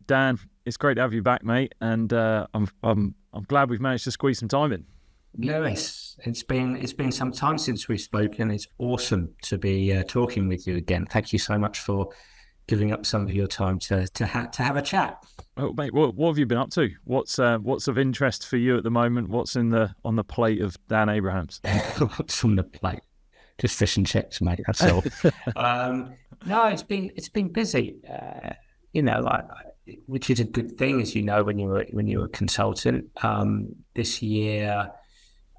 Dan, it's great to have you back, mate, and I'm glad we've managed to squeeze some time in. Lewis, it's been some time since we've spoken. It's awesome to be talking with you again. Thank you so much for giving up some of your time to have a chat. Oh, mate, what have you been up to? What's of interest for you at the moment? What's on the plate of Dan Abrahams? What's on the plate? Just fish and chips, mate. That's all. No, it's been busy. Which is a good thing, as you know, when you're a consultant. This year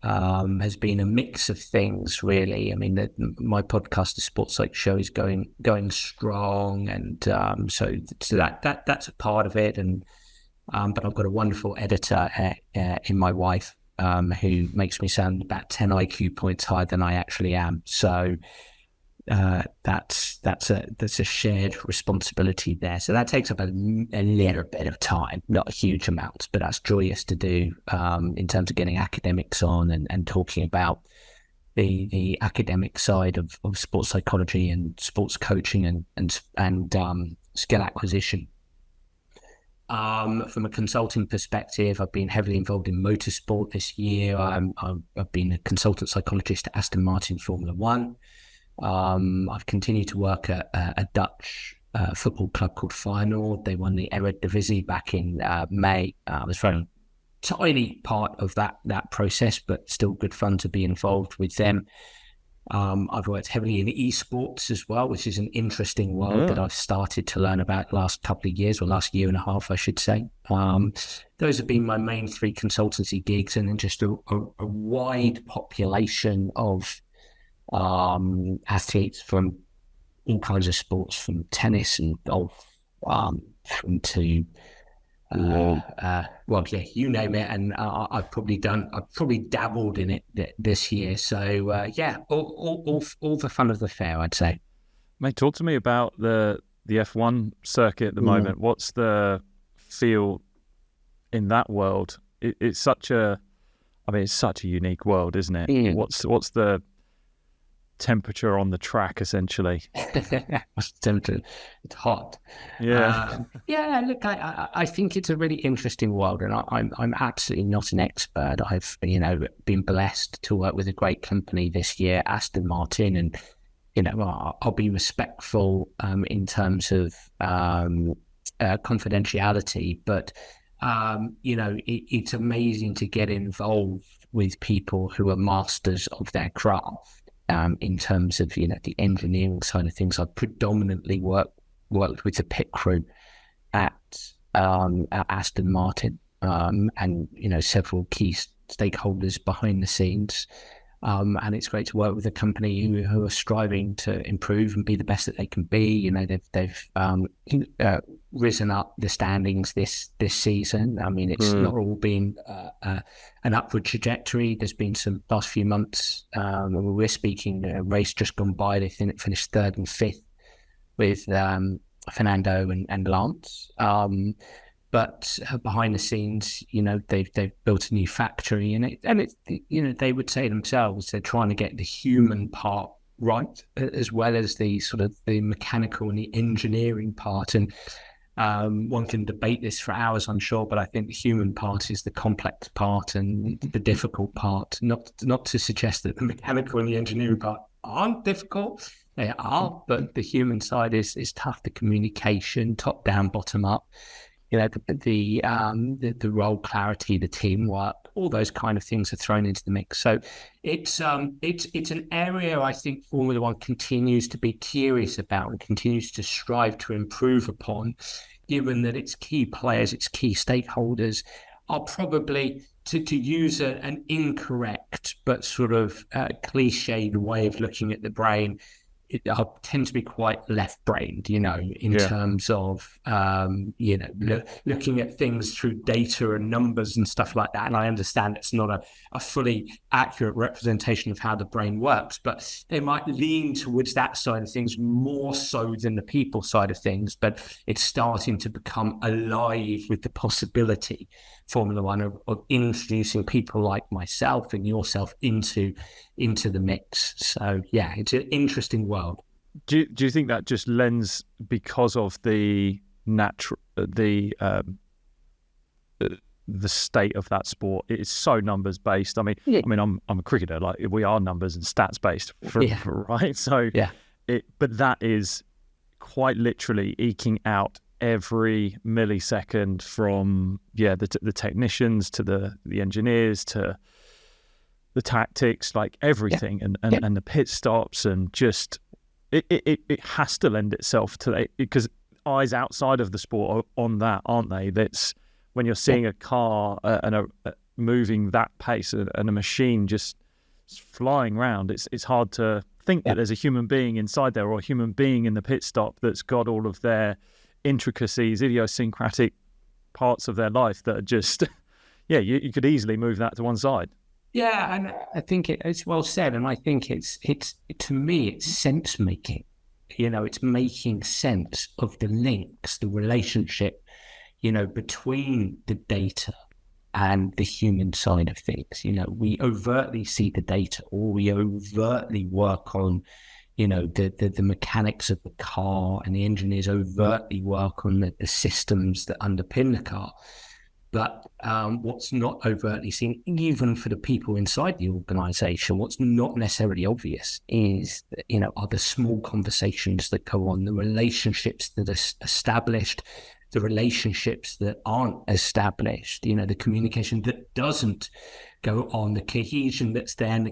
has been a mix of things, really. I mean, my podcast, the Sport Psych Show, is going strong, and so that's a part of it. And but I've got a wonderful editor in my wife, who makes me sound about 10 IQ points higher than I actually am. So that's a shared responsibility there. So that takes up a little bit of time, not a huge amount, but that's joyous to do in terms of getting academics on and talking about the academic side of sports psychology and sports coaching and skill acquisition. From a consulting perspective, I've been heavily involved in motorsport this year. I've been a consultant psychologist at Aston Martin Formula One. I've continued to work at a Dutch football club called Feyenoord. They won the Eredivisie back in May. I was very tiny part of that process, but still good fun to be involved with them. I've worked heavily in esports as well, which is an interesting world that I've started to learn about last couple of years, or last year and a half, I should say. Those have been my main three consultancy gigs, and then just a wide population of athletes from all kinds of sports, from tennis and golf, to you name it. And I've probably dabbled in it this year. So all the fun of the fair, I'd say. Mate, talk to me about the F1 circuit at the moment. What's the feel in that world? It's such a unique world, isn't it? What's the temperature on the track, essentially? What's the temperature? It's hot. Look, I think it's a really interesting world, and I'm absolutely not an expert. I've been blessed to work with a great company this year, Aston Martin, and I'll be respectful in terms of confidentiality, but it's amazing to get involved with people who are masters of their craft. In terms of the engineering side of things, I've predominantly worked with the pit crew at Aston Martin, and several key stakeholders behind the scenes. And it's great to work with a company who are striving to improve and be the best that they can be. They've risen up the standings this season. I mean, it's not all been an upward trajectory. There's been some last few months. When we're speaking, a race just gone by, they finished third and fifth with Fernando and Lance. But behind the scenes, they've built a new factory, and they would say themselves they're trying to get the human part right, as well as the sort of the mechanical and the engineering part. And one can debate this for hours, I'm sure, but I think the human part is the complex part and the difficult part. Not to suggest that the mechanical and the engineering part aren't difficult. They are, but the human side is tough. The communication, top down, bottom up. The role clarity, the teamwork, all those kind of things are thrown into the mix. So it's an area I think Formula One continues to be curious about and continues to strive to improve upon, given that its key players, its key stakeholders are probably, to use an incorrect but sort of cliched way of looking at the brain, tend to be quite left-brained, in terms of, looking at things through data and numbers and stuff like that. And I understand it's not a fully accurate representation of how the brain works, but they might lean towards that side of things more so than the people side of things. But it's starting to become alive with the possibility, Formula One, of introducing people like myself and yourself into the mix. So it's an interesting world. Do you think that just lends because of the the state of that sport. It is so numbers based. I mean, I'm a cricketer. Like, we are numbers and stats based, right? So, but that is quite literally eking out every millisecond from the technicians to the engineers to the tactics, like everything, and the pit stops, and just it has to lend itself to that, because eyes outside of the sport are on that, aren't they? That's when you're seeing a car and a moving that pace and a machine just flying around, it's hard to think that there's a human being inside there, or a human being in the pit stop that's got all of their intricacies, idiosyncratic parts of their life that are just, you could easily move that to one side. Yeah, and I think it's well said, and I think it's to me, it's sense making. It's making sense of the links, the relationship, between the data and the human side of things. We overtly see the data, or we overtly work on, the mechanics of the car, and the engineers overtly work on the systems that underpin the car. But what's not overtly seen, even for the people inside the organization, what's not necessarily obvious is, are the small conversations that go on, the relationships that are established, the relationships that aren't established, the communication that doesn't go on, the cohesion that's there, and the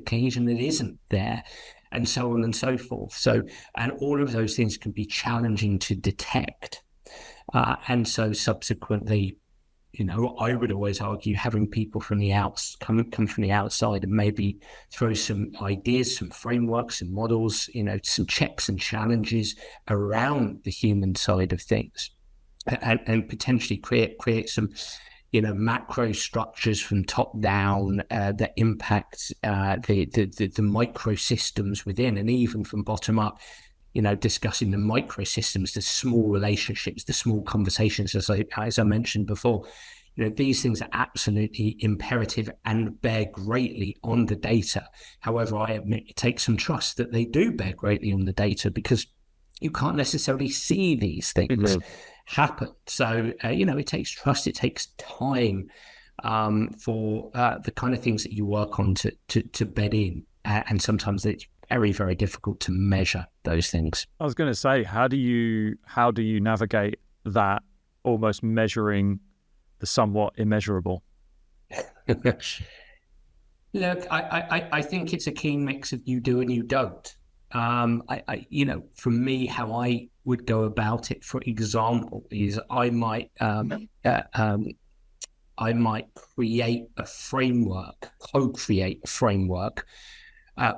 cohesion that isn't there, and so on and so forth. So, and all of those things can be challenging to detect. And so subsequently, I would always argue having people from the come from the outside and maybe throw some ideas, some frameworks and models, some checks and challenges around the human side of things, and potentially create some, macro structures from top down that impact the micro systems within, and even from bottom up, discussing the microsystems, the small relationships, the small conversations, as I mentioned before. These things are absolutely imperative and bear greatly on the data. However, I admit it takes some trust that they do bear greatly on the data, because you can't necessarily see these things happen. So, it takes trust, it takes time for the kind of things that you work on to bed in. And sometimes it's very, very difficult to measure those things. I was going to say, how do you navigate that, almost measuring the somewhat immeasurable? Look, I think it's a keen mix of you do and you don't. For me, how I would go about it, for example, is I might create a framework, co-create a framework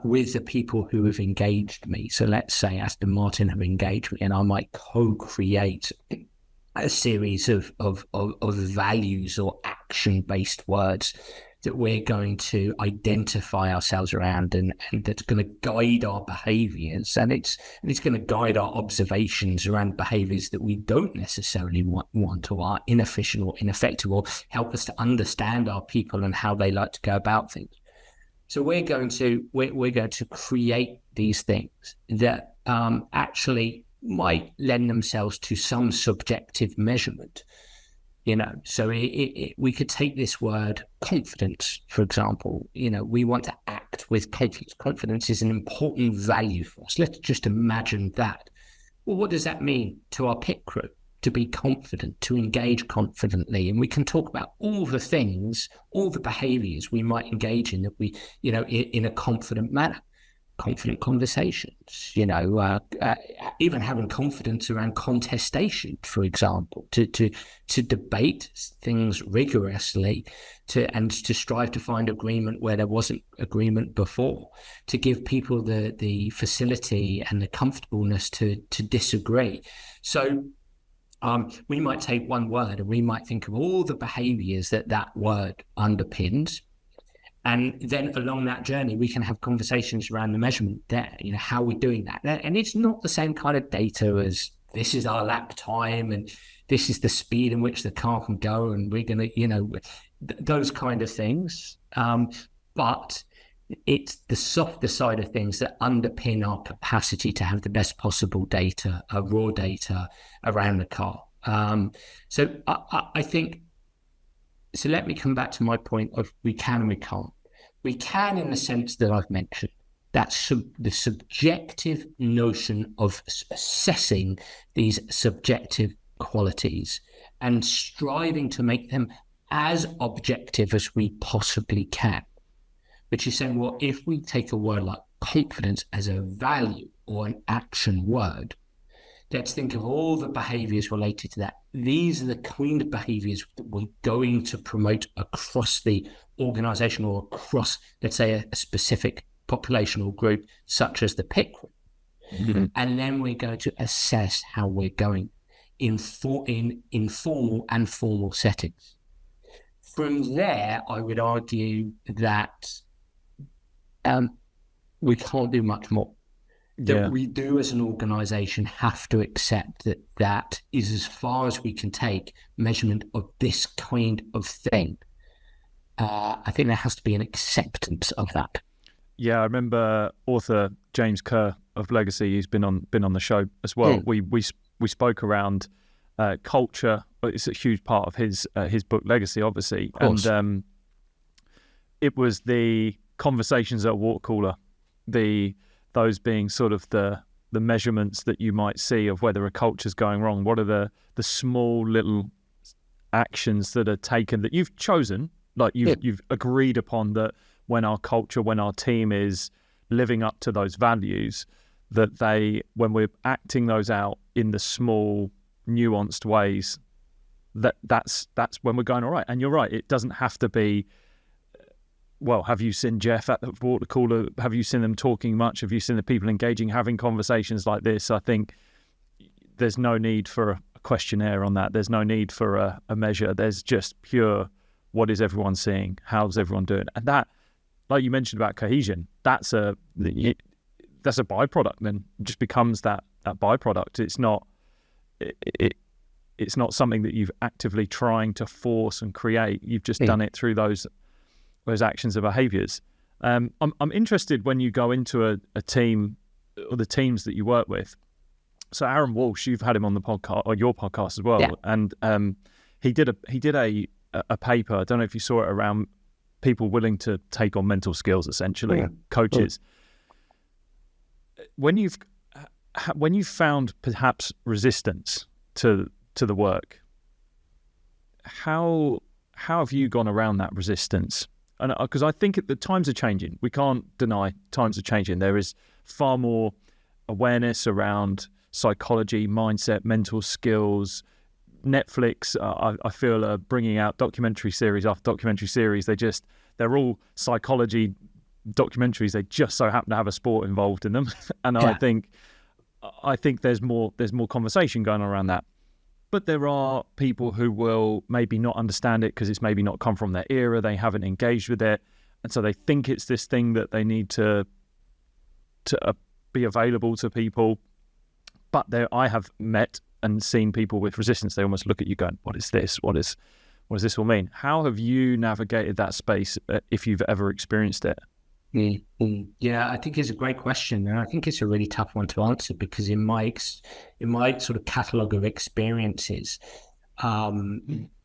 with the people who have engaged me. So let's say Aston Martin have engaged me, and I might co-create a series of values or action-based words that we're going to identify ourselves around, and that's going to guide our behaviors, and it's going to guide our observations around behaviors that we don't necessarily want or are inefficient or ineffective, or help us to understand our people and how they like to go about things. So we're going to create these things that actually might lend themselves to some subjective measurement. So we could take this word confidence, for example. We want to act with confidence. Confidence is an important value for us. Let's just imagine that. Well, what does that mean to our pit crew? To be confident, to engage confidently. And we can talk about all the things, all the behaviors we might engage in that we, in a confident manner. Confident conversations, even having confidence around contestation, for example, to debate things rigorously, and to strive to find agreement where there wasn't agreement before, to give people the facility and the comfortableness to disagree. So we might take one word and we might think of all the behaviors that word underpins. And then along that journey, we can have conversations around the measurement there, how we're doing that. And it's not the same kind of data as this is our lap time and this is the speed in which the car can go, and we're going to, those kind of things. But it's the softer side of things that underpin our capacity to have the best possible data, raw data around the car. So I think, so let me come back to my point of we can and we can't. We can in the sense that I've mentioned. That's the subjective notion of assessing these subjective qualities and striving to make them as objective as we possibly can. Which is saying, well, if we take a word like confidence as a value or an action word, let's think of all the behaviors related to that. These are the kind of behaviors that we're going to promote across the organization or across, let's say, a specific populational group, such as the pit group. Mm-hmm. And then we're going to assess how we're going in informal and formal settings. From there, I would argue that we can't do much more. That we do as an organization have to accept that that is as far as we can take measurement of this kind of thing. I think there has to be an acceptance of that. Yeah, I remember author James Kerr of Legacy. He's been on the show as well. We spoke around culture. It's a huge part of his book Legacy, obviously, and it was the conversations at a water cooler, those being sort of the measurements that you might see of whether a culture's going wrong. What are the small little actions that are taken that you've chosen, like you've agreed upon, that when our culture, when our team is living up to those values, that when we're acting those out in the small, nuanced ways, that's when we're going all right. And you're right, it doesn't have to be, well, have you seen Jeff at the water cooler? Have you seen them talking much? Have you seen the people engaging, having conversations like this? I think there's no need for a questionnaire on that. There's no need for a measure. There's just pure, what is everyone seeing? How's everyone doing? And that, like you mentioned about cohesion, that's a byproduct. Then it just becomes that byproduct. It's not something that you've actively trying to force and create. You've just done it through those actions and behaviors. I'm interested when you go into a team or the teams that you work with. So Aaron Walsh, you've had him on the podcast or your podcast as well, and he did a paper. I don't know if you saw it, around people willing to take on mental skills, essentially, coaches. When you've found perhaps resistance to the work, how have you gone around that resistance? And because I think the times are changing. We can't deny times are changing. There is far more awareness around psychology, mindset, mental skills. Netflix, I feel, are bringing out documentary series after documentary series. They're all psychology documentaries. They just so happen to have a sport involved in them. And I think there's more conversation going on around that. But there are people who will maybe not understand it because it's maybe not come from their era. They haven't engaged with it. And so they think it's this thing that they need to be available to people. But I have met and seen people with resistance. They almost look at you going, what is this? What does this all mean? How have you navigated that space, if you've ever experienced it? Mm-hmm. Yeah, I think it's a great question, and I think it's a really tough one to answer, because in my sort of catalogue of experiences,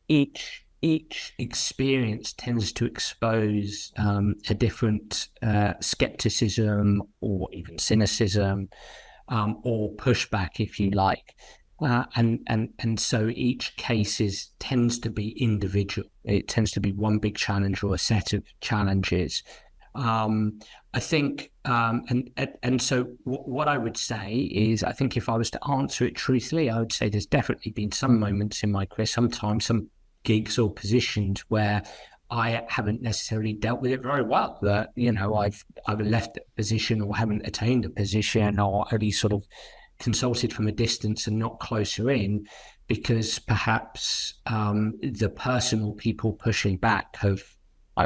each experience tends to expose a different skepticism or even cynicism, or pushback, if you like. And so each case tends to be individual. It tends to be one big challenge or a set of challenges. I think, and so what I would say is, I think if I was to answer it truthfully, I would say there's definitely been some moments in my career, sometimes some gigs or positions where I haven't necessarily dealt with it very well. That, I've left a position or haven't attained a position, or only sort of consulted from a distance and not closer in, because perhaps the person or people pushing back have, I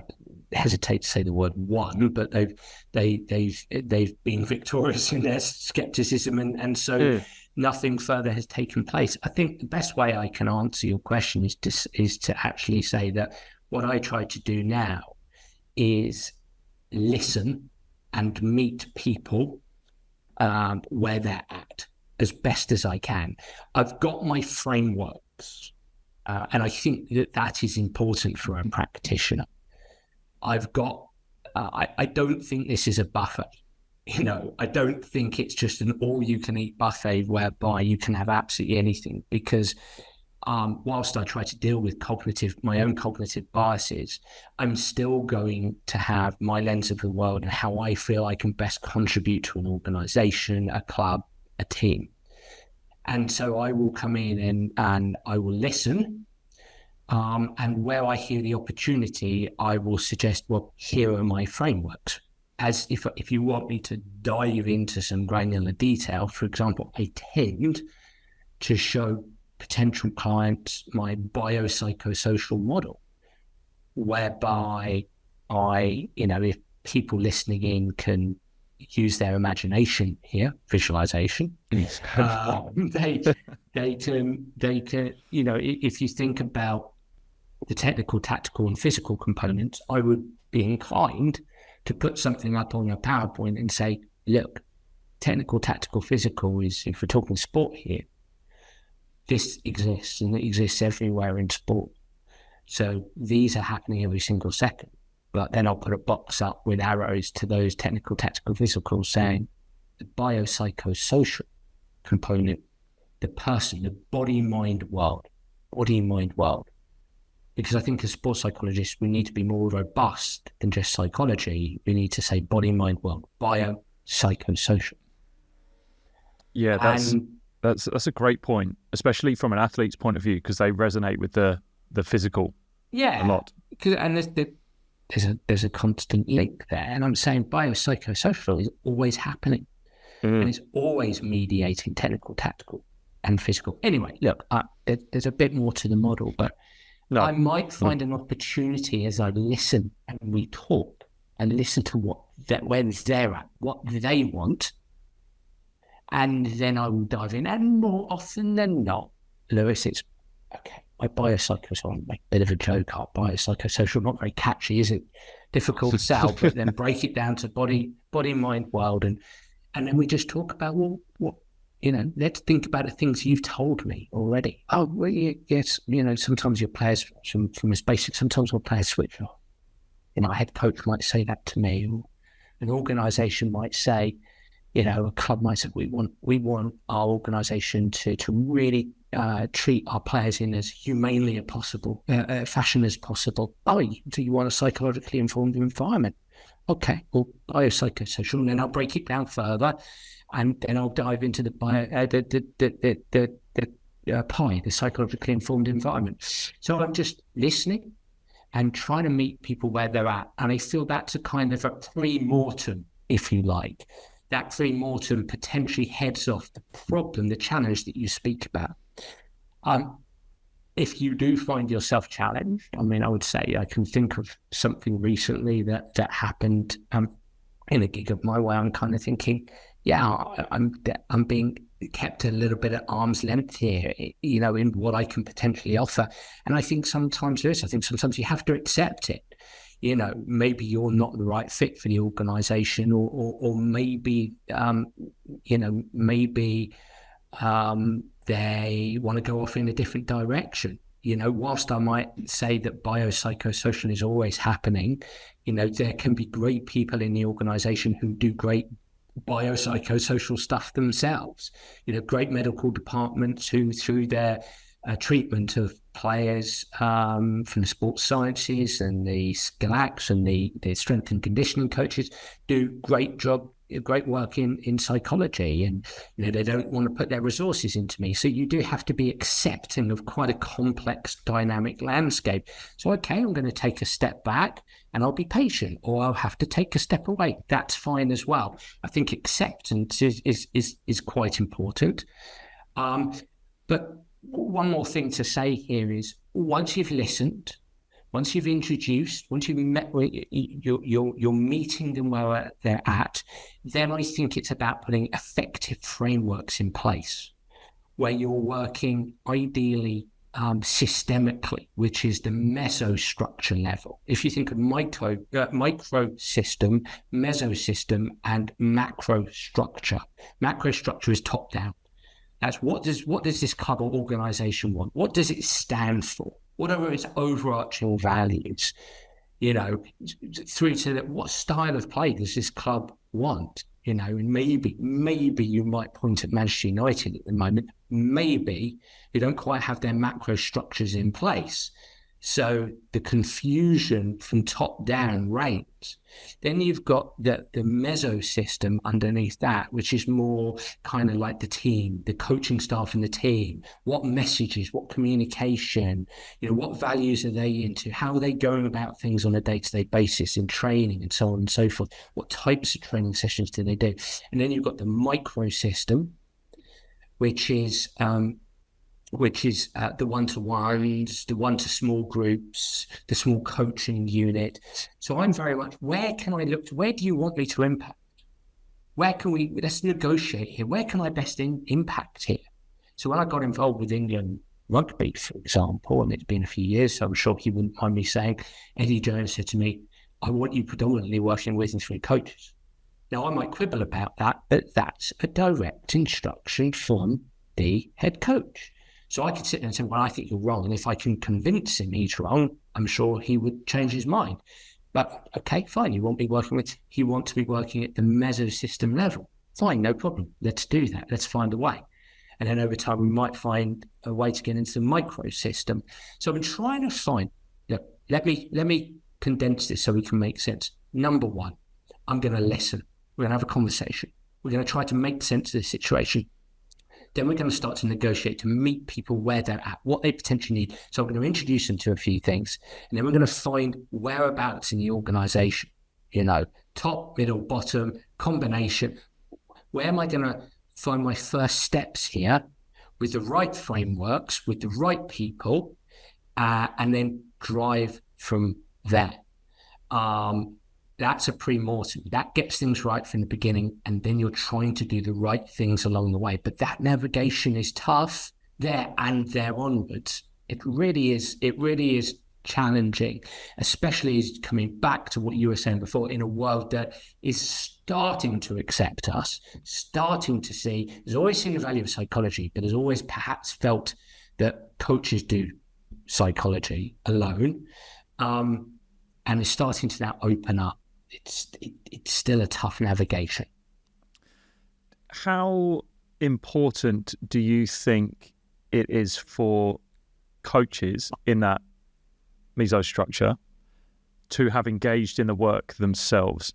hesitate to say the word won, but they've been victorious in their skepticism, and so nothing further has taken place. I think the best way I can answer your question is to actually say that what I try to do now is listen and meet people where they're at as best as I can. I've got my frameworks, and I think that is important for a practitioner. I've got, I don't think this is a buffet. I don't think it's just an all-you-can-eat buffet whereby you can have absolutely anything, because whilst I try to deal with my own cognitive biases, I'm still going to have my lens of the world and how I feel I can best contribute to an organization, a club, a team. And so I will come in and I will listen. And where I hear the opportunity, I will suggest, well, here are my frameworks. As if you want me to dive into some granular detail, for example, I tend to show potential clients my biopsychosocial model, whereby if people listening in can use their imagination here, visualization, they can, if you think about the technical, tactical, and physical components, I would be inclined to put something up on a PowerPoint and say, look, technical, tactical, physical is, if we're talking sport here, this exists, and it exists everywhere in sport. So these are happening every single second. But then I'll put a box up with arrows to those technical, tactical, physical, saying the biopsychosocial component, the person, the body-mind world. Because I think as sports psychologists, we need to be more robust than just psychology. We need to say body, mind, world, biopsychosocial. Yeah, that's a great point, especially from an athlete's point of view, because they resonate with the physical a lot. And there's a constant link there. And I'm saying biopsychosocial is always happening. And it's always mediating technical, tactical, and physical. Anyway, look, there's a bit more to the model, but I might find an opportunity as I listen and we talk and listen to where they're at, what they want, and then I will dive in. And more often than not, Lewis, it's okay. My biopsychosocial, make a bit of a joke. Our biopsychosocial, not very catchy, is it? Difficult to sell, but then break it down to body, mind, world, and then we just talk about what. Let's think about the things you've told me already. Oh, well, yes, sometimes your players, from as basic, sometimes our players switch off. A head coach might say that to me, or an organisation might say, a club might say, we want our organisation to really treat our players in as humanely as possible, fashion as possible. Oh, do you want a psychologically informed environment? Okay, well, biopsychosocial, and then I'll break it down further. And then I'll dive into the psychologically informed environment. So I'm just listening and trying to meet people where they're at. And I feel that's a kind of a pre-mortem, if you like. That pre-mortem potentially heads off the problem, the challenge that you speak about. If you do find yourself challenged, I would say I can think of something recently that happened in a gig of mine where I'm kind of thinking, I'm being kept a little bit at arm's length here, in what I can potentially offer. And I think sometimes you have to accept it. Maybe you're not the right fit for the organization, or maybe, they want to go off in a different direction. Whilst I might say that biopsychosocial is always happening, there can be great people in the organization who do great biopsychosocial stuff themselves. Great medical departments who, through their treatment of players from the sports sciences and the skill acts and the strength and conditioning coaches, do great work in psychology, and they don't want to put their resources into me. So you do have to be accepting of quite a complex dynamic landscape. So okay, I'm going to take a step back and I'll be patient, or I'll have to take a step away. That's fine as well. I think acceptance is quite important. But one more thing to say here is, once you've listened, once you've introduced, once you've met, you're meeting them where they're at, then I think it's about putting effective frameworks in place where you're working ideally systemically, which is the mesostructure level. If you think of micro system, mesosystem, and macro structure. Macro structure is top down. That's what does this club or organization want? What does it stand for? What are its overarching values? You know, through to what style of play does this club want? You know, and maybe you might point at Manchester United at the moment. Maybe they don't quite have their macro structures in place. So the confusion from top down reigns. Then you've got the meso system underneath that, which is more kind of like the team, the coaching staff and the team. What messages, what communication, you know, what values are they into? How are they going about things on a day-to-day basis in training and so on and so forth? What types of training sessions do they do? And then you've got the micro system, which is the one-to-ones, the one-to-small groups, the small coaching unit. So I'm very much, where can I look to? Where do you want me to impact? Where can let's negotiate here. Where can I best impact here? So when I got involved with England rugby, for example, and it's been a few years, so I'm sure he wouldn't mind me saying, Eddie Jones said to me, I want you predominantly working with and through coaches. Now, I might quibble about that, but that's a direct instruction from the head coach. So I could sit there and say, well, I think you're wrong. And if I can convince him he's wrong, I'm sure he would change his mind. But okay, fine. He wants to be working at the mesosystem level. Fine, no problem. Let's do that. Let's find a way. And then over time, we might find a way to get into the micro system. So I'm trying to find, look, let me condense this so we can make sense. Number one, I'm going to listen. We're going to have a conversation. We're going to try to make sense of the situation. Then we're going to start to negotiate to meet people where they're at, what they potentially need. So I'm going to introduce them to a few things, and then we're going to find whereabouts in the organization, you know, top, middle, bottom, combination. Where am I going to find my first steps here with the right frameworks, with the right people, and then drive from there. That's a pre-mortem. That gets things right from the beginning, and then you're trying to do the right things along the way. But that navigation is tough there and there onwards. It really is challenging, especially as coming back to what you were saying before, in a world that is starting to accept us, starting to see, has always seen the value of psychology, but has always perhaps felt that coaches do psychology alone, and is starting to now open up. It's still a tough navigation. How important do you think it is for coaches in that mesostructure to have engaged in the work themselves?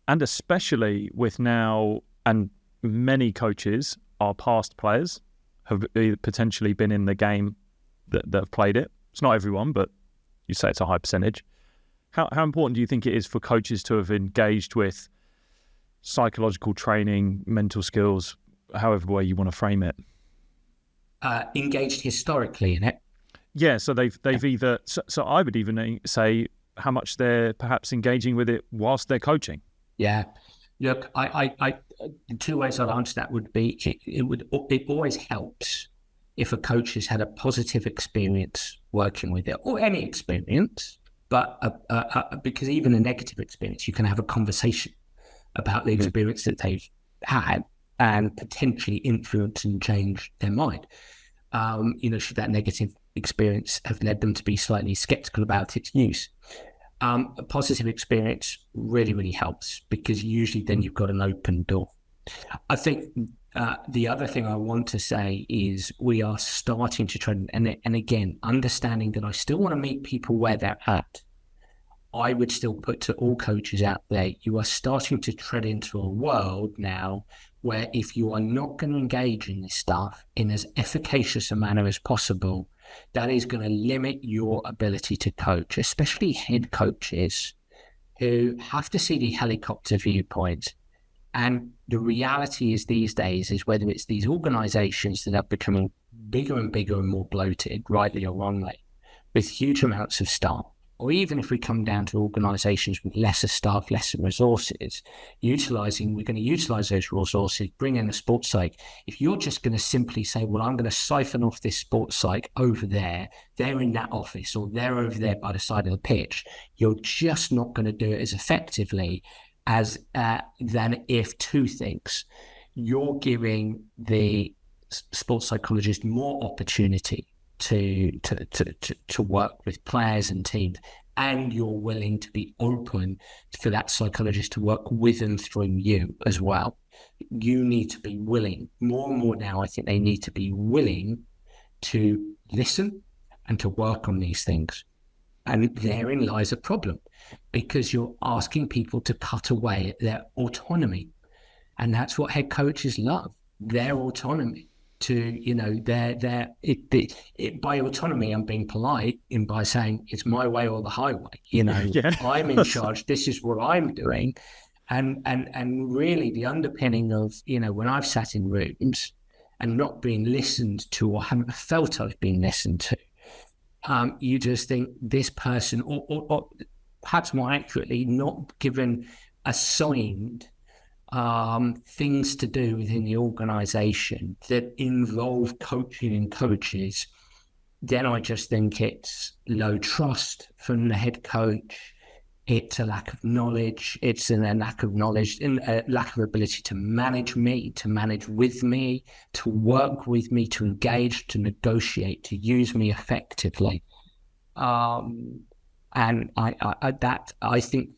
And especially with now, and many coaches are past players, have potentially been in the game that have played it. It's not everyone, but you say it's a high percentage. How important do you think it is for coaches to have engaged with psychological training, mental skills, however way you want to frame it? Engaged historically in it. Yeah, so they've either. So I would even say how much they're perhaps engaging with it whilst they're coaching. Yeah, look, I the two ways I'd answer that would be it always helps if a coach has had a positive experience working with it, or any experience. But because even a negative experience, you can have a conversation about the experience that they've had and potentially influence and change their mind. Should that negative experience have led them to be slightly skeptical about its use? A positive experience really, really helps, because usually then you've got an open door. I think the other thing I want to say is we are starting to try, and again, understanding that I still want to meet people where they're at. I would still put to all coaches out there, you are starting to tread into a world now where if you are not going to engage in this stuff in as efficacious a manner as possible, that is going to limit your ability to coach, especially head coaches who have to see the helicopter viewpoint. And the reality is these days is whether it's these organizations that are becoming bigger and bigger and more bloated, rightly or wrongly, with huge amounts of staff, or even if we come down to organisations with lesser staff, lesser resources, we're going to utilise those resources, bring in a sports psych. If you're just going to simply say, well, I'm going to siphon off this sports psych over there, they're in that office, or they're over there by the side of the pitch, you're just not going to do it as effectively as than if two things. You're giving the sports psychologist more opportunity to work with players and teams, and you're willing to be open for that psychologist to work with and through you as well. You need to be willing, more and more now, I think they need to be willing to listen and to work on these things. And therein lies a problem, because you're asking people to cut away at their autonomy. And that's what head coaches love, their autonomy. By autonomy, I'm being polite in by saying it's my way or the highway. I'm in charge. This is what I'm doing, and really the underpinning of when I've sat in rooms and not been listened to or haven't felt I've been listened to, you just think this person, or perhaps more accurately, not given assigned things to do within the organisation that involve coaching and coaches, then I just think it's low trust from the head coach. It's a lack of knowledge. It's a lack of knowledge and a lack of ability to manage me, to manage with me, to work with me, to engage, to negotiate, to use me effectively. And I think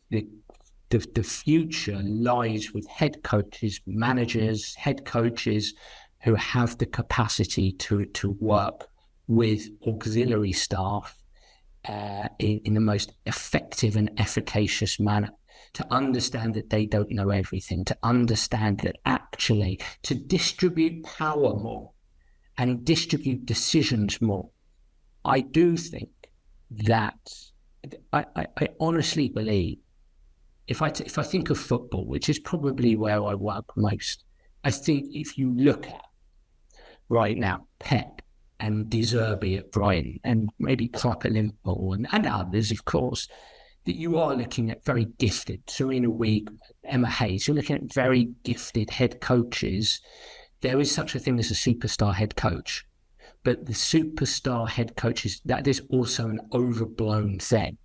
the future lies with head coaches, managers, head coaches who have the capacity to work with auxiliary staff in the most effective and efficacious manner, to understand that they don't know everything, to understand that actually to distribute power more and distribute decisions more. I do think that I honestly believe, if I think of football, which is probably where I work most, I think if you look at right now Pep and De Zerbi at Brighton and maybe Klopp at Liverpool and others, of course, that you are looking at very gifted, Serena Williams, Emma Hayes, you're looking at very gifted head coaches. There is such a thing as a superstar head coach, but the superstar head coaches, that is also an overblown thing.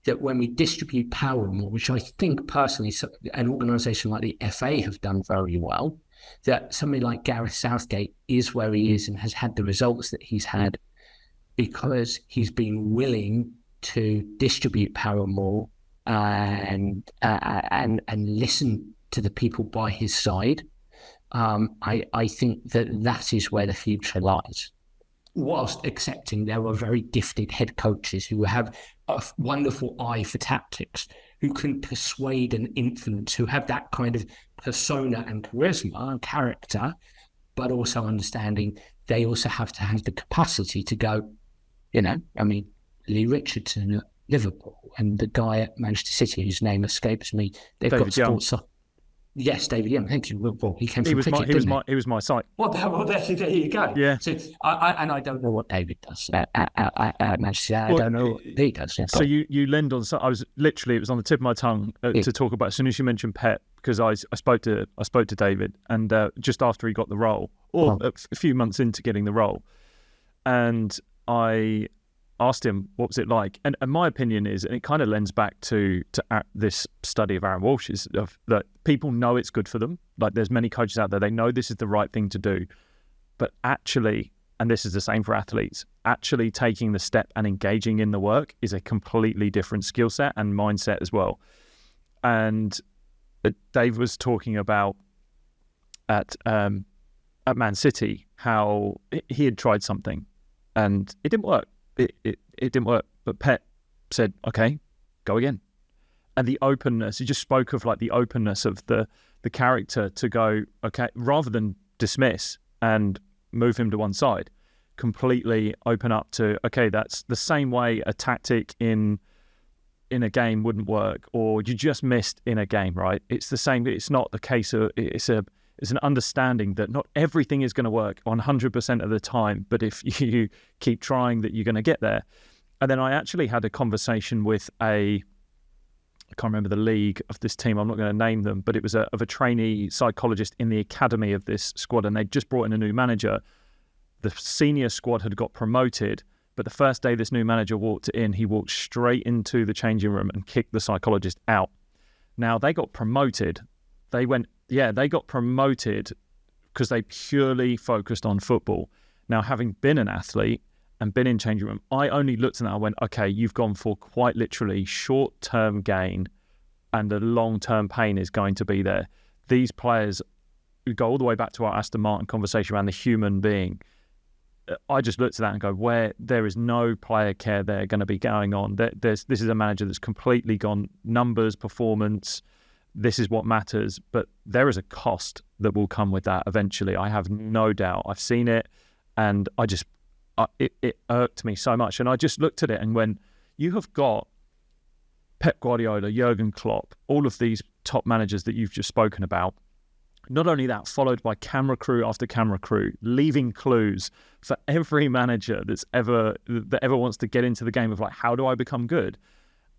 That when we distribute power more, which I think personally an organisation like the FA have done very well, that somebody like Gareth Southgate is where he is and has had the results that he's had because he's been willing to distribute power more and listen to the people by his side. I think that is where the future lies. Whilst accepting there are very gifted head coaches who have a wonderful eye for tactics, who can persuade and influence, who have that kind of persona and charisma and character, but also understanding they also have to have the capacity to go, Lee Richardson at Liverpool and the guy at Manchester City whose name escapes me, they've David got sports. Yes, David Young. Thank you. Well, he came from cricket, he was my site. Well, there you go. Yeah. So I don't know what David does at Manchester City. I don't know what he does. So you lend on. So it was on the tip of my tongue to talk about. As soon as you mentioned Pep, because I spoke to David, and just after he got the role, or a few months into getting the role, and I asked him what was it like, and my opinion is, and it kind of lends back to this study of Aaron Walsh's, of that people know it's good for them. Like there's many coaches out there, they know this is the right thing to do, but actually, and this is the same for athletes, actually taking the step and engaging in the work is a completely different skill set and mindset as well. And Dave was talking about at Man City how he had tried something and it didn't work. It didn't work, but Pep said, okay, go again. And the openness, he just spoke of like the openness of the character to go, okay, rather than dismiss and move him to one side, completely open up to, okay, that's the same way a tactic in a game wouldn't work, or you just missed in a game, right? It's the same. It's not the case of, it's an understanding that not everything is going to work 100% of the time, but if you keep trying, that you're going to get there. And then I actually had a conversation with I can't remember the league of this team, I'm not going to name them, but it was of a trainee psychologist in the academy of this squad, and they'd just brought in a new manager. The senior squad had got promoted, but the first day this new manager walked in, he walked straight into the changing room and kicked the psychologist out. Now, they got promoted. They got promoted because they purely focused on football. Now, having been an athlete and been in changing room, I only looked at that and went, okay, you've gone for quite literally short-term gain, and the long-term pain is going to be there. These players go all the way back to our Aston Martin conversation around the human being. I just looked at that and go, where there is no player care there going to be going on. This is a manager that's completely gone numbers, performance. This is what matters. But there is a cost that will come with that eventually. I have no doubt. I've seen it, and it irked me so much. And I just looked at it and went, you have got Pep Guardiola, Jurgen Klopp, all of these top managers that you've just spoken about. Not only that, followed by camera crew after camera crew, leaving clues for every manager that ever wants to get into the game of like, how do I become good?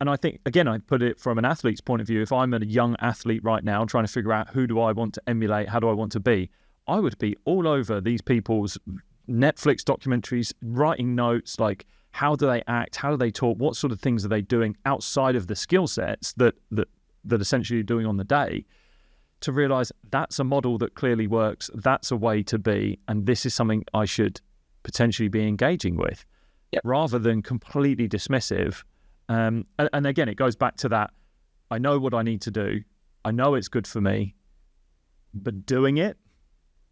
And I think, again, I put it from an athlete's point of view. If I'm a young athlete right now trying to figure out who do I want to emulate, how do I want to be, I would be all over these people's Netflix documentaries, writing notes, like how do they act, how do they talk, what sort of things are they doing outside of the skill sets that essentially you're doing on the day, to realise that's a model that clearly works, that's a way to be, and this is something I should potentially be engaging with, rather than completely dismissive. And again, it goes back to that, I know what I need to do, I know it's good for me, but doing it,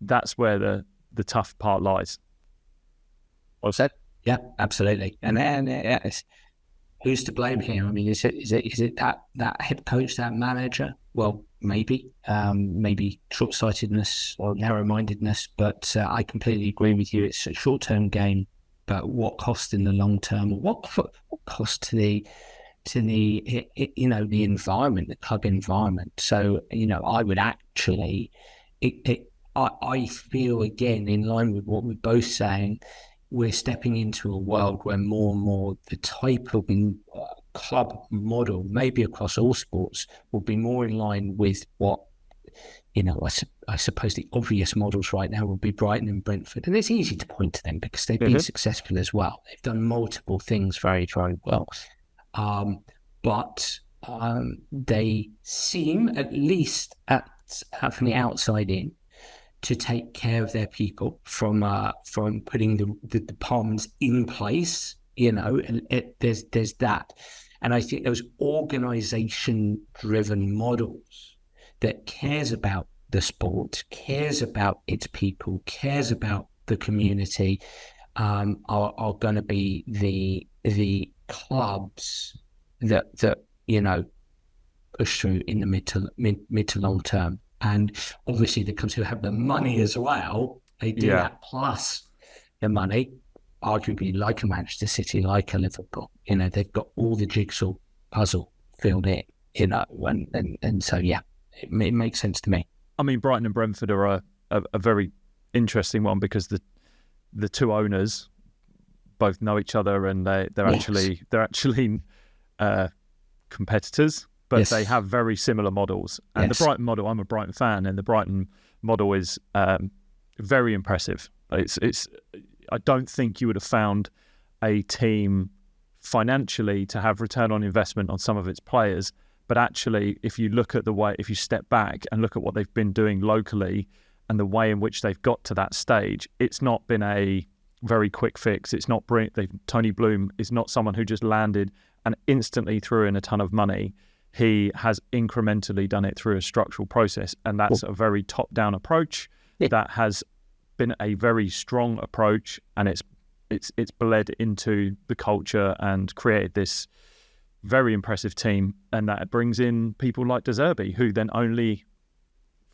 that's where the tough part lies. Well said. Yeah, absolutely. And who's to blame here? I mean, is it that head coach, that manager? Well, maybe short-sightedness or narrow-mindedness, but I completely agree with you. It's a short-term game, but what cost in the long term? What cost to the the environment, the club environment? So I would actually, I feel, again, in line with what we're both saying, we're stepping into a world where more and more the type of club model, maybe across all sports, will be more in line with what, I suppose the obvious models right now will be Brighton and Brentford. And it's easy to point to them because they've been successful as well. They've done multiple things very, very well. But they seem, at least from the outside in, to take care of their people from putting the departments in place. There's that. And I think those organization-driven models that cares about the sport, cares about its people, cares about the community, are going to be the clubs that push through in the mid to long term. And obviously the clubs who have the money as well, they do that plus the money, arguably like a Manchester City, like a Liverpool. They've got all the jigsaw puzzle filled in, and so, yeah, it makes sense to me. I mean, Brighton and Brentford are a very interesting one because the two owners both know each other, and they're actually competitors, but they have very similar models. And the Brighton model, I'm a Brighton fan, and the Brighton model is very impressive. It's I don't think you would have found a team financially to have return on investment on some of its players. But actually, if you step back and look at what they've been doing locally and the way in which they've got to that stage, it's not been a very quick fix. It's not Tony Bloom is not someone who just landed and instantly threw in a ton of money. He has incrementally done it through a structural process, and that's a very top-down approach that has been a very strong approach, and it's bled into the culture and created this very impressive team, and that brings in people like De Zerbi, who then only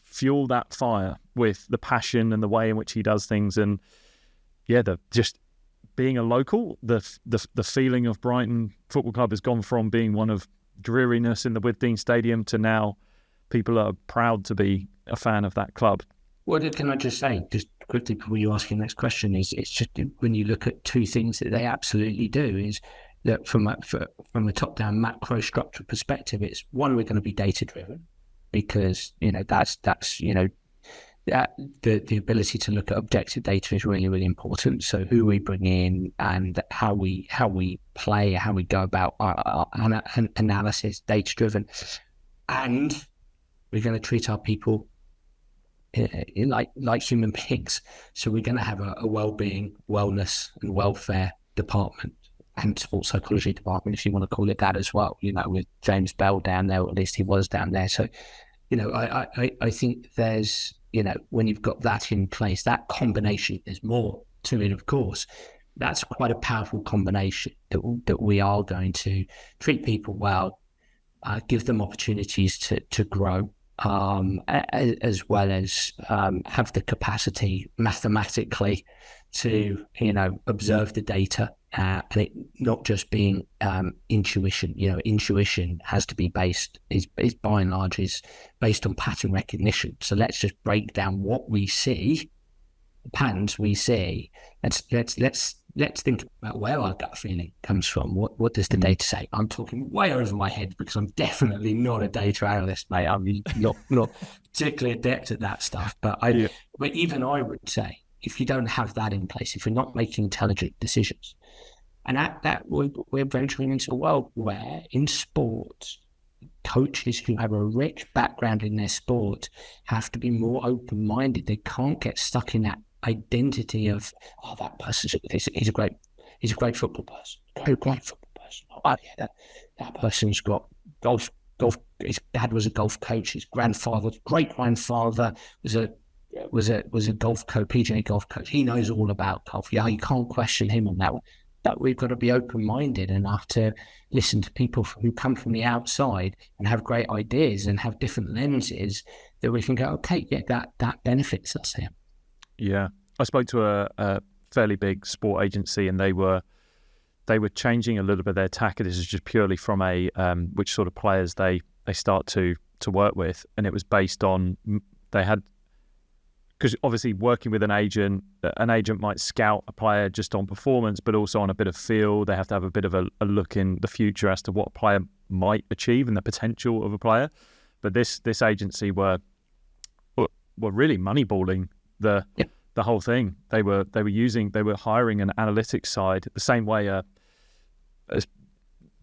fuel that fire with the passion and the way in which he does things. And just being a local, the feeling of Brighton Football Club has gone from being one of dreariness in the Withdean Stadium to now people are proud to be a fan of that club. What can I just say, just quickly before you ask your next question, is it's just when you look at two things that they absolutely do is that from a top-down macro structure perspective, it's one, we're going to be data-driven because, that's the ability to look at objective data is really, really important. So who we bring in and how we play, how we go about our analysis, data-driven. And we're going to treat our people like human beings. So we're going to have a well-being, wellness and welfare department and sports psychology department, if you want to call it that as well, with James Bell down there, or at least he was down there. So, I think there's, when you've got that in place, that combination, there's more to it, of course. That's quite a powerful combination that we are going to treat people well, give them opportunities to grow, as well as have the capacity mathematically to, observe the data, and it not just being intuition. Intuition has to be is by and large is based on pattern recognition. So let's just break down what we see, the patterns we see. Let's think about where our gut feeling comes from. What does the data say? I'm talking way over my head because I'm definitely not a data analyst, mate. I'm not particularly adept at that stuff. But even I would say, if you don't have that in place, if you're not making intelligent decisions, and that we're venturing into a world where in sports, coaches who have a rich background in their sport have to be more open-minded. They can't get stuck in that identity of, that person, he's a great football person, great football person. Oh yeah, that person's got golf. His dad was a golf coach. His grandfather, great grandfather, was a golf coach, PGA golf coach. He knows all about golf. Yeah, you can't question him on that one. But we've got to be open-minded enough to listen to people who come from the outside and have great ideas and have different lenses that we can go, okay, yeah, that benefits us here. Yeah, I spoke to a fairly big sport agency, and they were changing a little bit of their tack. This is just purely from a which sort of players they start to work with, and it was based on they had. Because obviously working with an agent might scout a player just on performance, but also on a bit of feel. They have to have a bit of a look in the future as to what a player might achieve and the potential of a player. But this agency were really moneyballing the whole thing. They were hiring an analytics side the same way.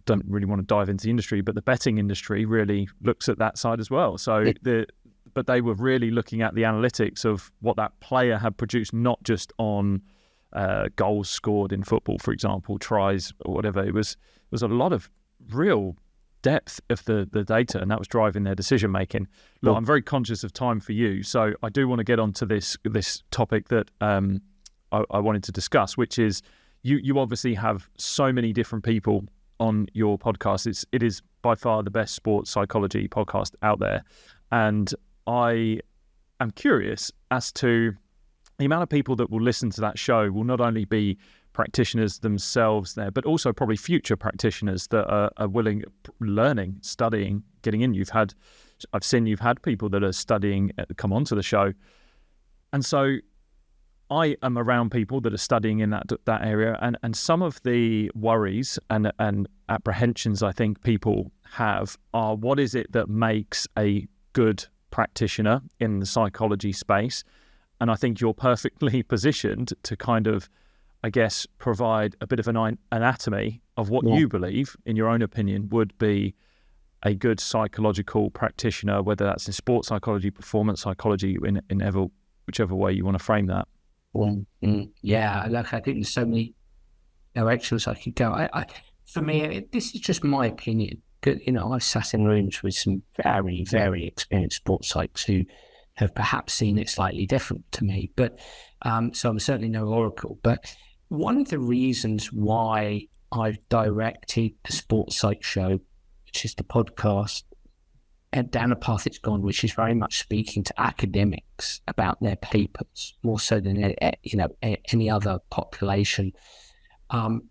Don't really want to dive into the industry, but the betting industry really looks at that side as well. So but they were really looking at the analytics of what that player had produced, not just on goals scored in football, for example, tries or whatever. It was a lot of real depth of the data, and that was driving their decision making. Look, I'm very conscious of time for you, so I do want to get onto this topic that I wanted to discuss, which is you obviously have so many different people on your podcast. It is by far the best sports psychology podcast out there, and I am curious as to the amount of people that will listen to that show will not only be practitioners themselves there, but also probably future practitioners that are willing, learning, studying, getting in. I've seen you've had people that are studying come onto the show. And so I am around people that are studying in that area, and some of the worries and apprehensions I think people have are, what is it that makes a good practitioner in the psychology space? And I think you're perfectly positioned to kind of, I guess, provide a bit of an anatomy of what you believe, in your own opinion, would be a good psychological practitioner, whether that's in sports psychology, performance psychology, in whichever way you want to frame that. Yeah, look, I think there's so many directions I could go. For me, this is just my opinion. I've sat in rooms with some very, very experienced sports psychs who have perhaps seen it slightly different to me. But so I'm certainly no oracle. But one of the reasons why I've directed the Sport Psych Show, which is the podcast, and down a path it's gone, which is very much speaking to academics about their papers, more so than any other population,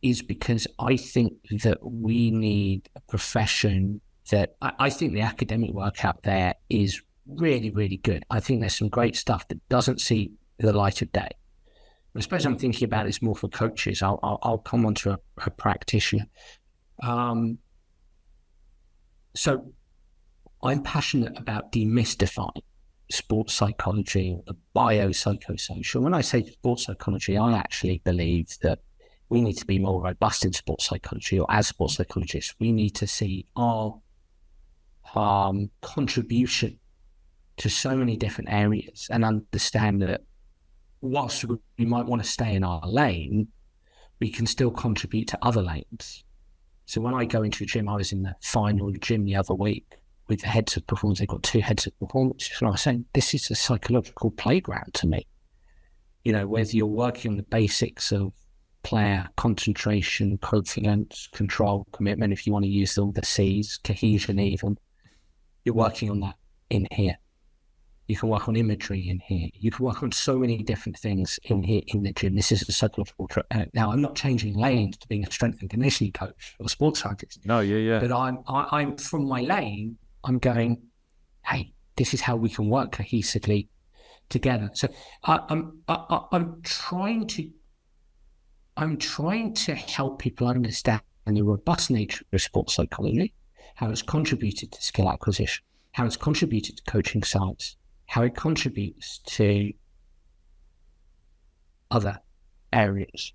is because I think that we need a profession that I think the academic work out there is really, really good. I think there's some great stuff that doesn't see the light of day. I suppose I'm thinking about this more for coaches. I'll come on to a practitioner. So I'm passionate about demystifying sports psychology, the biopsychosocial. When I say sports psychology, I actually believe that we need to be more robust in sports psychology, or as sports psychologists, we need to see our contribution to so many different areas and understand that whilst we might want to stay in our lane, we can still contribute to other lanes. So when I go into a gym, I was in the final gym the other week with the heads of performance. They've got 2 heads of performance. And I was saying, this is a psychological playground to me. You know, whether you're working on the basics of player, concentration, confidence, control, commitment, if you want to use all the C's, cohesion even, you're working on that in here. You can work on imagery in here. You can work on so many different things in here in the gym. This is a psychological. Now, I'm not changing lanes to being a strength and conditioning coach or sports scientist. No, yeah. But I'm from my lane. I'm going, hey, this is how we can work cohesively together. So I'm trying to help people understand the robust nature of sports psychology, how it's contributed to skill acquisition, how it's contributed to coaching science, how it contributes to other areas.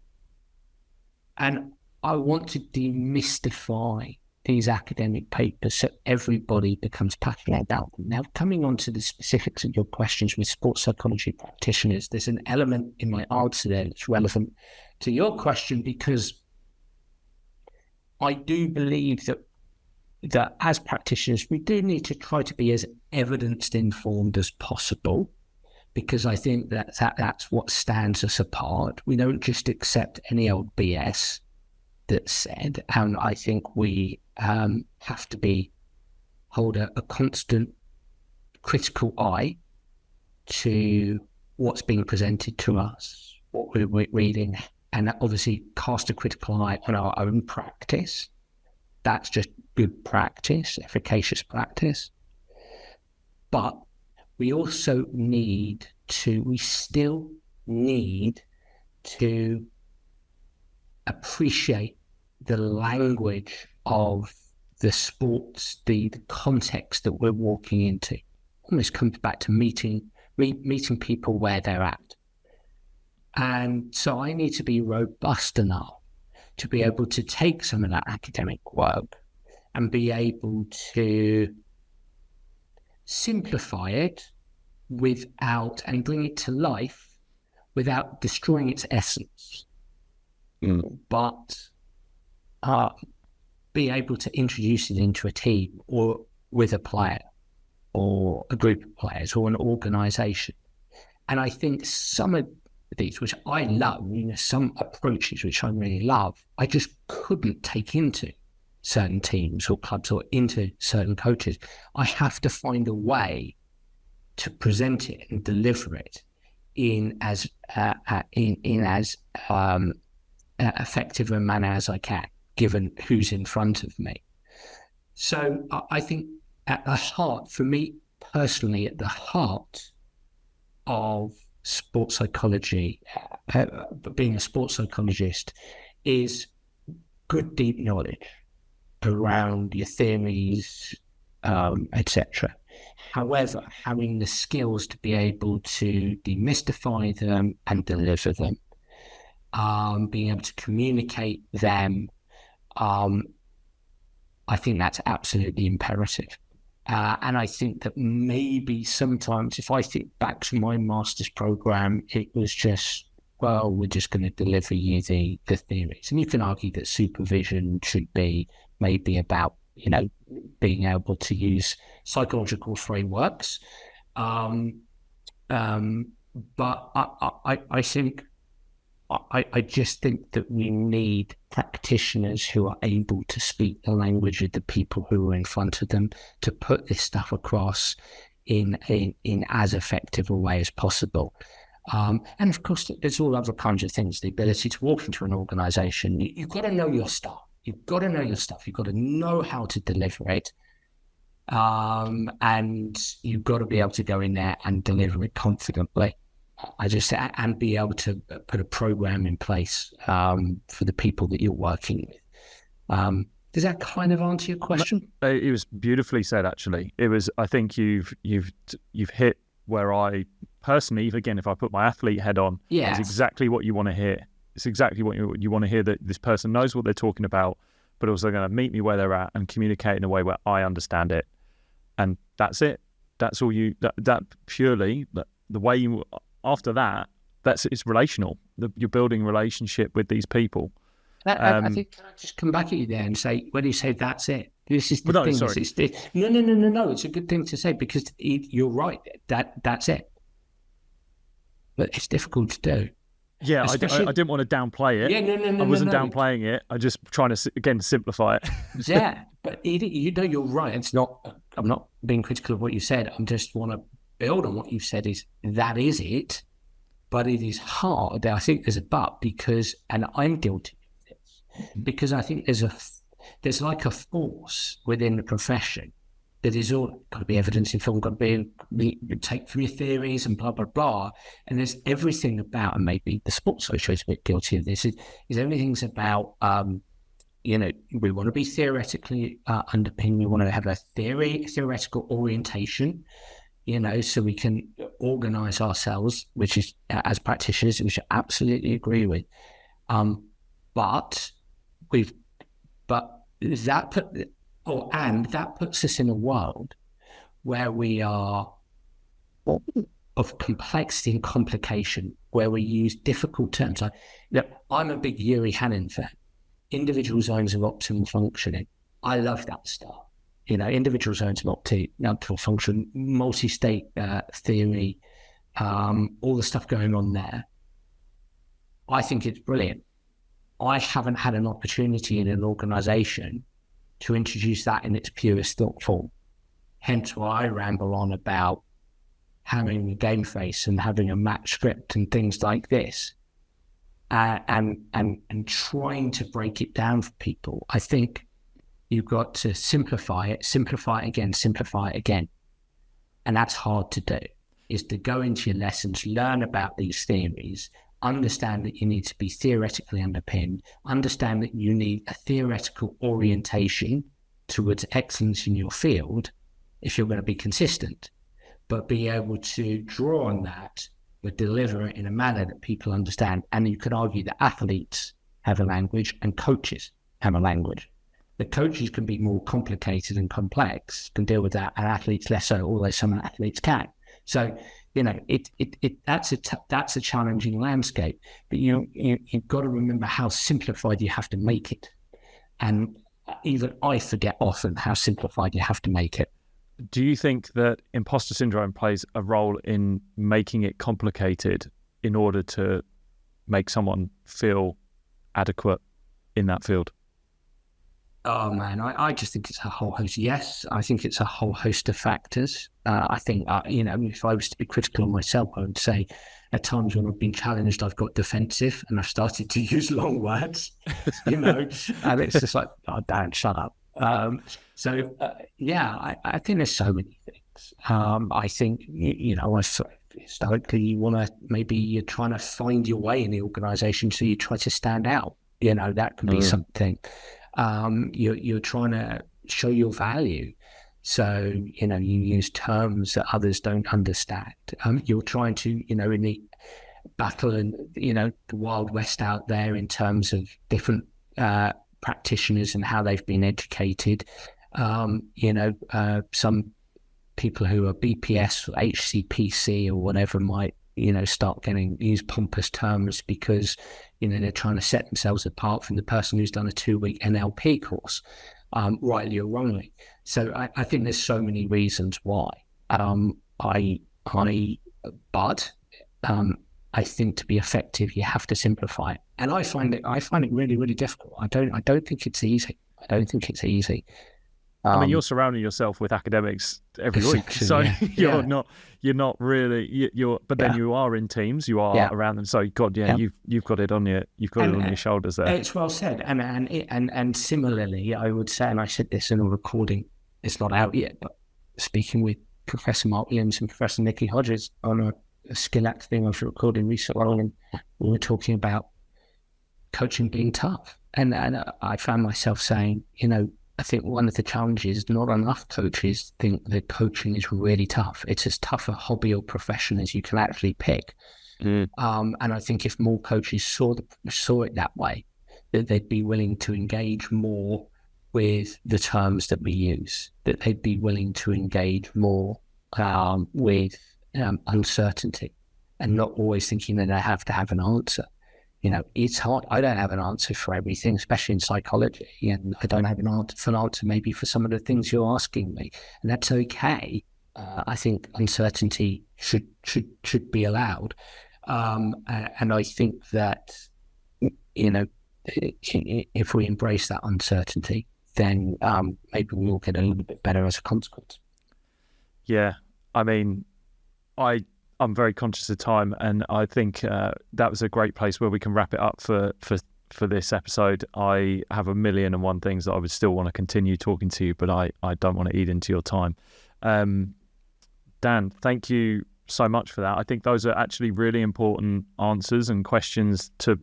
And I want to demystify these academic papers so everybody becomes passionate about them. Now, coming on to the specifics of your questions with sports psychology practitioners, there's an element in my answer there that's relevant to your question, because I do believe that as practitioners, we do need to try to be as evidence-informed as possible, because I think that's what stands us apart. We don't just accept any old BS that's said, and I think we have to hold a constant critical eye to what's being presented to us, what we're reading, and obviously cast a critical eye on our own practice. That's just good practice, efficacious practice. But we also we still need to appreciate the language of the sports, the context that we're walking into. Almost comes back to meeting people where they're at. And so I need to be robust enough to be able to take some of that academic work and be able to simplify it and bring it to life without destroying its essence. But be able to introduce it into a team or with a player or a group of players or an organization. And I think some of these, which I love, some approaches which I really love, I just couldn't take into certain teams or clubs or into certain coaches. I have to find a way to present it and deliver it in as effective a manner as I can, given who's in front of me. So I think at the heart, for me personally, at the heart of sports psychology, being a sports psychologist, is good deep knowledge around your theories, etc. However, having the skills to be able to demystify them and deliver them, being able to communicate them, I think that's absolutely imperative. And I think that maybe sometimes, if I think back to my master's program, it was just, well, we're just going to deliver you the theories. And you can argue that supervision should be maybe about, being able to use psychological frameworks. But I just think that we need practitioners who are able to speak the language of the people who are in front of them, to put this stuff across in as effective a way as possible. And of course, there's all other kinds of things. The ability to walk into an organization. You've got to know your stuff. You've got to know your stuff. You've got to know how to deliver it. And you've got to be able to go in there and deliver it confidently. I just say, and be able to put a program in place for the people that you're working with. Does that kind of answer your question? It was beautifully said, actually. It was. I think you've hit where I personally, again, if I put my athlete head on, yes. It's exactly what you want to hear. It's exactly what you want to hear, that this person knows what they're talking about, but also going to meet me where they're at and communicate in a way where I understand it. And that's it. That's all you. That purely the way you. After that, it's relational. You're building a relationship with these people. I think, can I just come back at you there and say, when you say that's it, this is the thing. Sorry. No. It's a good thing to say, because you're right. That's it. But it's difficult to do. Yeah, I didn't want to downplay it. Yeah, no. I wasn't downplaying it. I just trying to, again, simplify it. Yeah, but you're right. It's not. I'm not being critical of what you said. I just want to build on what you said. That is it, but it is hard. I think there's a but, because, and I'm guilty of this, because I think there's like a force within the profession that is all got to be evidence informed, got to be take from your theories and blah blah blah. And there's everything about, and maybe the Sport Psych Show is a bit guilty of this. Is everything's about we want to be theoretically underpinned. We want to have a theoretical orientation, so we can organise ourselves, which is as practitioners, which I absolutely agree with. But that puts us in a world where we are of complexity and complication, where we use difficult terms. I'm a big Yuri Hanin fan. Individual zones of optimal functioning. I love that stuff. Individual zones of optimal function, multi-state theory, all the stuff going on there. I think it's brilliant. I haven't had an opportunity in an organisation to introduce that in its purest thought form. Hence why I ramble on about having a game face and having a match script and things like this, and trying to break it down for people. I think you've got to simplify it again. And that's hard to do, is to go into your lessons, learn about these theories, understand that you need to be theoretically underpinned, understand that you need a theoretical orientation towards excellence in your field if you're going to be consistent, but be able to draw on that, but deliver it in a manner that people understand. And you could argue that athletes have a language and coaches have a language. The coaches can be more complicated and complex, can deal with that, and athletes less so, although some athletes can. So, that's a challenging landscape, but you've got to remember how simplified you have to make it. And even I forget often how simplified you have to make it. Do you think that imposter syndrome plays a role in making it complicated in order to make someone feel adequate in that field? Oh man, I just think it's a whole host. Yes, I think it's a whole host of factors. I think, if I was to be critical of myself, I would say at times when I've been challenged, I've got defensive and I've started to use long words, and it's just like, oh, Dan, shut up. I think there's so many things. I think, historically, you're trying to find your way in the organisation, so you try to stand out. That could be something. You're trying to show your value. So, you use terms that others don't understand. You're trying to, in the battle and, the Wild West out there in terms of different practitioners and how they've been educated. Some people who are BPS or HCPC or whatever might, start use pompous terms because, they're trying to set themselves apart from the person who's done a 2-week NLP course, rightly or wrongly. So I think there's so many reasons why. I think to be effective, you have to simplify it, and I find it really, really difficult. I don't think it's easy. I mean, you're surrounding yourself with academics every week, so you're not really. Then you are in teams. You are around them. So God, you've got it on your shoulders there. It's well said, and similarly, I would say, and I said this in a recording. It's not out yet, but speaking with Professor Mark Williams and Professor Nikki Hodges on a skill act thing I was recording recently, and we were talking about coaching being tough. And I found myself saying, I think one of the challenges, not enough coaches think that coaching is really tough. It's as tough a hobby or profession as you can actually pick. And I think if more coaches saw it that way, that they'd be willing to engage more with the terms that we use, that they'd be willing to engage more with uncertainty, and not always thinking that they have to have an answer. It's hard. I don't have an answer for everything, especially in psychology, and I don't have an answer maybe for some of the things you're asking me, and that's okay. I think uncertainty should be allowed, and I think that if we embrace that uncertainty, then maybe we'll get a little bit better as a consequence. Yeah, I mean, I'm very conscious of time, and I think that was a great place where we can wrap it up for this episode. I have 1,000,001 things that I would still want to continue talking to you, but I don't want to eat into your time. Dan, thank you so much for that. I think those are actually really important answers and questions to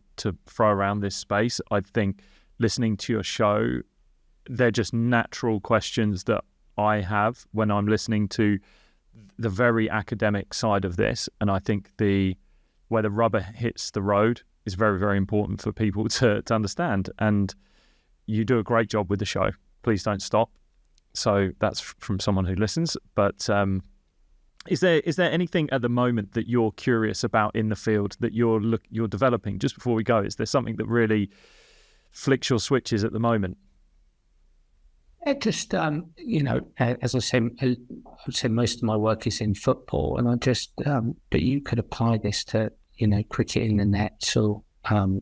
throw around this space. I think listening to your show, they're just natural questions that I have when I'm listening to the very academic side of this, and I think where the rubber hits the road is very, very important for people to understand. And you do a great job with the show. Please don't stop. So that's from someone who listens. But is there anything at the moment that you're curious about in the field that you're developing? Just before we go, is there something that really flicks your switches at the moment? It just, as I say, I would say most of my work is in football, and but you could apply this to, cricket in the nets, or I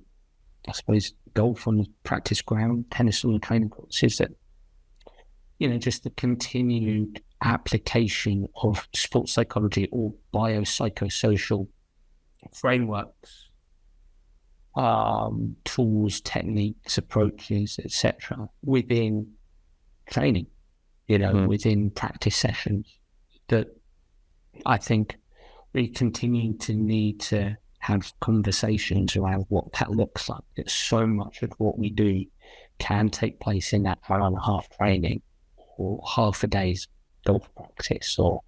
suppose golf on the practice ground, tennis on the training courses, that, just the continued application of sports psychology or biopsychosocial frameworks, tools, techniques, approaches, etc., within training, within practice sessions, that I think we continue to need to have conversations around what that looks like. That so much of what we do can take place in that hour and a half training, or half a day's golf practice, or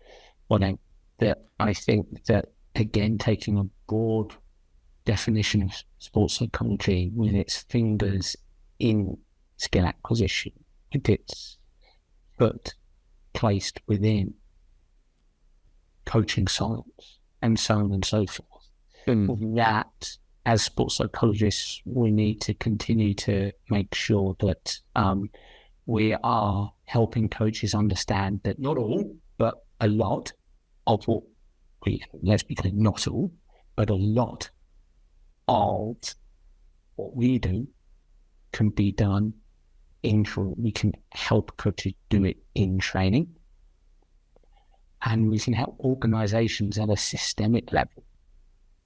whatever. That I think that, again, taking a broad definition of sports psychology with its fingers in skill acquisition, its foot placed within coaching science, and so on and so forth. That, as sports psychologists, we need to continue to make sure that we are helping coaches understand that not all, but a lot of let's be clear, not all, but a lot of what we do can be done we can help coaches do it in training, and we can help organizations at a systemic level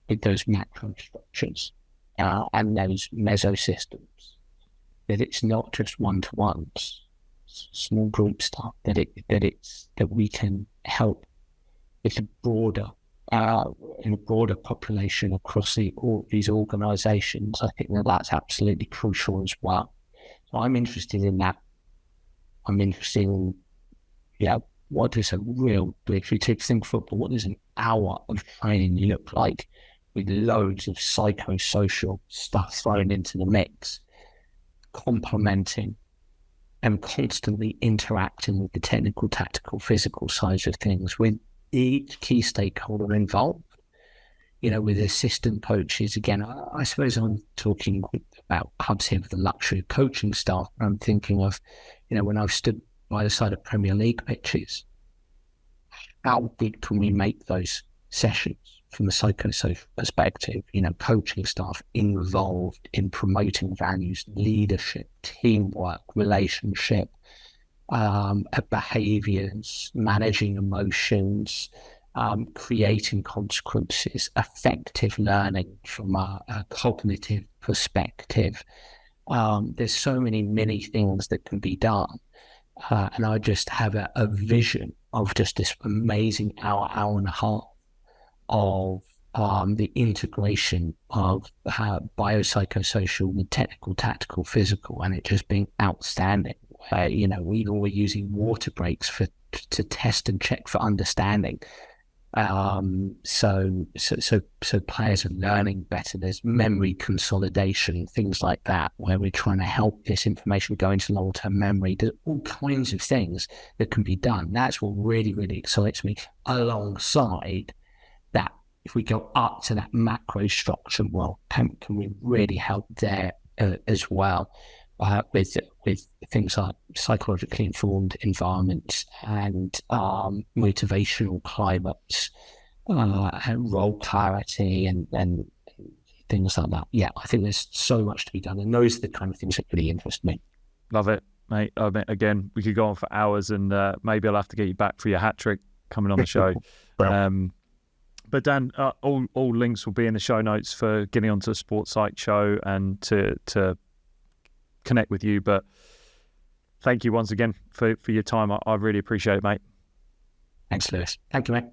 with those macro structures and those mesosystems, that it's not just one-to-ones, small group stuff, that we can help with a broader in a broader population across all these organizations. I think that's absolutely crucial as well. I'm interested in that. I'm interested in, what does if you think football, what does an hour of training look like, with loads of psychosocial stuff thrown into the mix, complementing and constantly interacting with the technical, tactical, physical sides of things, with each key stakeholder involved. With assistant coaches, again, I suppose I'm talking about hubs here with the luxury of coaching staff. I'm thinking of, when I've stood by the side of Premier League pitches, how big can we make those sessions from a psychosocial perspective? Coaching staff involved in promoting values, leadership, teamwork, relationship, behaviors, managing emotions, creating consequences, effective learning from a cognitive perspective. There's so many things that can be done. And I just have a vision of just this amazing hour and a half of the integration of biopsychosocial, the technical, tactical, physical, and it just being outstanding. We were using water breaks to test and check for understanding. So players are learning better. There's memory consolidation, things like that, where we're trying to help this information go into long-term memory. There's all kinds of things that can be done. That's what really, really excites me. Alongside that, if we go up to that macro structure, well, can we really help there as well? With things like psychologically informed environments and motivational climates, and role clarity and things like that. Yeah, I think there's so much to be done, and those are the kind of things that really interest me. Love it, mate. Again, we could go on for hours, and maybe I'll have to get you back for your hat trick coming on the show. But Dan, all links will be in the show notes for getting onto the Sport Psych Show and to connect with you. But thank you once again for your time. I really appreciate it, mate. Thanks, Lewis. Thank you, mate.